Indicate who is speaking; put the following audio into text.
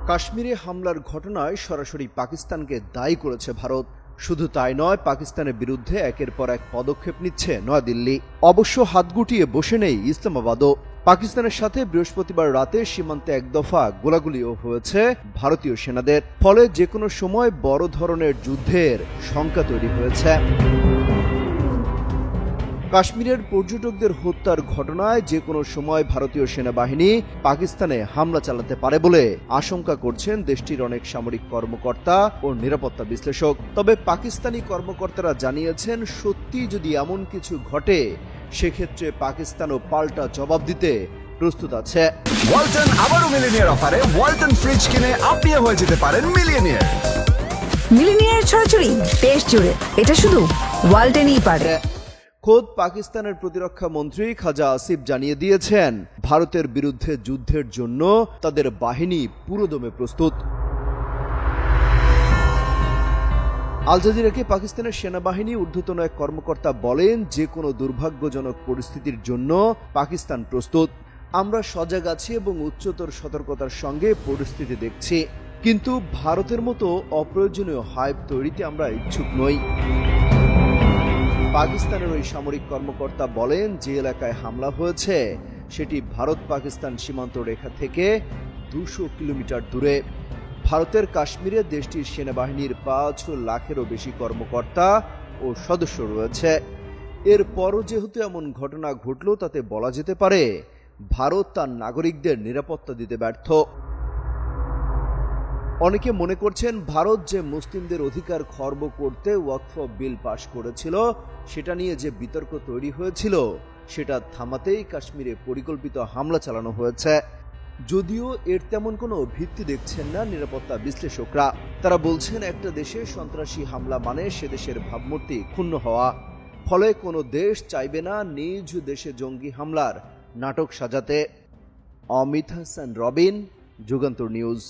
Speaker 1: কাশ্মীরে হামলার ঘটনায় সরাসরি পাকিস্তানকে দায়ী করেছে ভারত। শুধু তাই নয়, পাকিস্তানের বিরুদ্ধে একের পর এক পদক্ষেপ নিচ্ছে নয়াদিল্লি। অবশ্য হাত গুটিয়ে বসে নেই ইসলামাবাদও। পাকিস্তানের সাথে বৃহস্পতিবার রাতে সীমান্তে এক দফা গোলাগুলিও হয়েছে ভারতীয় সেনাদের। ফলে যে কোনো সময় বড় ধরনের যুদ্ধের শঙ্কা তৈরি হয়েছে। কাশ্মীরের পর্যটকদের হত্যার ঘটনায় যে কোনো সময় ভারতীয় সেনাবাহিনী পাকিস্তানে হামলা চালাতে পারে বলে আশঙ্কা করছেন দেশটির অনেক সামরিক কর্মকর্তা ও নিরাপত্তা বিশ্লেষক। তবে পাকিস্তানি কর্মকর্তারা জানিয়েছেন, সত্যি যদি এমন কিছু ঘটে সেক্ষেত্রে পাকিস্তানও পাল্টা জবাব দিতে প্রস্তুত আছে।
Speaker 2: ওয়ালটন আবারও মিলিনিয়ার অফারে ওয়ালটন ফ্রিজ কিনে আপনিও হয়ে যেতে পারেন মিলিয়নিয়ার।
Speaker 3: মিলিনিয়ার ছড়াছড়ি দেশ জুড়ে, এটা শুধু ওয়ালটনই পারে।
Speaker 1: খোদ পাকিস্তানের প্রতিরক্ষা মন্ত্রী খাজা আসিফ জানিয়ে দিয়েছেন, ভারতের বিরুদ্ধে যুদ্ধের জন্য তাদের বাহিনী পুরোদমে প্রস্তুত। আল জাজিরাকে পাকিস্তানের সেনাবাহিনী ঊর্ধ্বতন এক কর্মকর্তা বলেন, যে কোনো দুর্ভাগ্যজনক পরিস্থিতির জন্য পাকিস্তান প্রস্তুত। আমরা সজাগ আছি এবং উচ্চতর সতর্কতার সঙ্গে পরিস্থিতি দেখছি, কিন্তু ভারতের মতো অপ্রয়োজনীয় হাইপ তৈরিতে আমরা ইচ্ছুক নই। পাকিস্তানের ওই সামরিক কর্মকর্তা বলেন, যে এলাকায় হামলা হয়েছে সেটি ভারত পাকিস্তান সীমান্ত রেখা থেকে 200 কিলোমিটার দূরে। ভারতের কাশ্মীরে দেশটির সেনাবাহিনীর 5 লাখেরও বেশি কর্মকর্তা ও সদস্য রয়েছে। এরপরও যেহেতু এমন ঘটনা ঘটল, তাতে বলা যেতে পারে ভারত তার নাগরিকদের নিরাপত্তা দিতে ব্যর্থ। অনেকে মনে করছেন, ভারত যে মুসলিমদের অধিকার খর্ব করতে ওয়াকফ বিল পাশ করেছিল, সেটা নিয়ে যে বিতর্ক তৈরি হয়েছিল, সেটা থামাতেই কাশ্মীরে পরিকল্পিত হামলা চালানো হয়েছে। যদিও এর তেমন কোনো ভিত্তি দেখছেন না নিরাপত্তা বিশ্লেষকরা। তারা বলছেন, একটা দেশে সন্ত্রাসী হামলা মানে সে দেশের ভাবমূর্তি ক্ষুণ্ণ হওয়া। ফলে কোনো দেশ চাইবে না নিজ দেশে জঙ্গি হামলার নাটক সাজাতে। অমিত হাসান রবিন, যুগান্তর নিউজ।